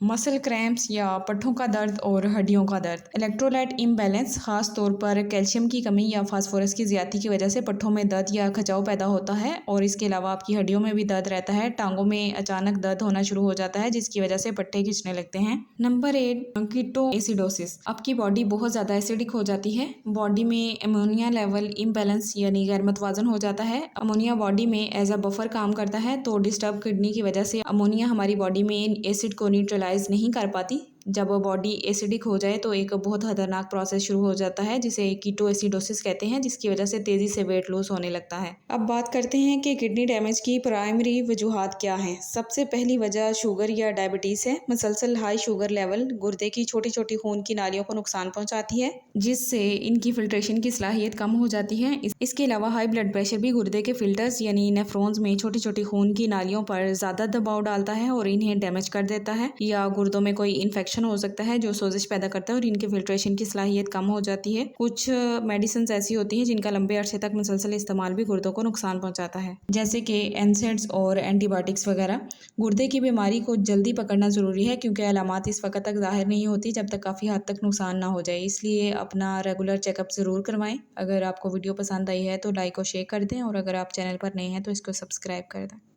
Muscle cramps या पट्ठों का दर्द और हड्डियों का दर्द। इलेक्ट्रोलाइट इम्बैलेंस खास तौर पर कैल्शियम की कमी या फास्फोरस की ज़्यादती की वजह से पट्ठों में दर्द या खिंचाव पैदा होता है और इसके अलावा आपकी हड्डियों में भी दर्द रहता है। टांगों में अचानक दर्द होना शुरू हो जाता है जिसकी वजह से पट्टे खिंचने लगते हैं। Number 8, keto acidosis. आपकी बॉडी बहुत ज़्यादा एसिडिक हो जाती है। बॉडी में अमोनिया लेवल इम्बैलेंस यानी गैर मतवाजन हो जाता है। अमोनिया बॉडी में एज अ बफर काम करता है, तो डिस्टर्ब किडनी की वजह से अमोनिया हमारी बॉडी में एसिड को न्यूट्रलाइज नहीं कर पाती। जब बॉडी एसिडिक हो जाए तो एक बहुत खतरनाक प्रोसेस शुरू हो जाता है जिसे कीटो एसिडोसिस कहते हैं, जिसकी वजह से तेज़ी से वेट लॉस होने लगता है। अब बात करते हैं कि किडनी डैमेज की प्राइमरी वजूहात क्या हैं। सबसे पहली वजह शुगर या डायबिटीज़ है। मुसलसल हाई शुगर लेवल गुर्दे की छोटी छोटी खून की नालियों को नुकसान पहुंचाती है, जिससे इनकी फिल्ट्रेशन की सलाहियत कम हो जाती है। इसके अलावा हाई ब्लड प्रेशर भी गुर्दे के फिल्टर्स यानी नेफ्रॉन्स में छोटी छोटी खून की नालियों पर ज़्यादा दबाव डालता है और इन्हें डैमेज कर देता है। या गुर्दों में कोई इन्फेक्शन हो सकता है जो सोजिश पैदा करता है और इनके फिल्ट्रेशन की सलाहियत कम हो जाती है। कुछ मेडिसिन ऐसी होती हैं जिनका लंबे अरसे तक मुसलसल इस्तेमाल भी गुर्दों को नुकसान पहुंचाता है, जैसे कि एनसेड्स और एंटीबायोटिक्स वगैरह। गुर्दे की बीमारी को जल्दी पकड़ना ज़रूरी है क्योंकि अलामात इस वक्त तक ज़ाहिर नहीं होती जब तक काफ़ी हद तक नुकसान ना हो जाए। इसलिए अपना रेगुलर चेकअप ज़रूर करवाएं। अगर आपको वीडियो पसंद आई है तो लाइक और शेयर कर दें और अगर आप चैनल पर नए हैं तो इसको सब्सक्राइब कर दें।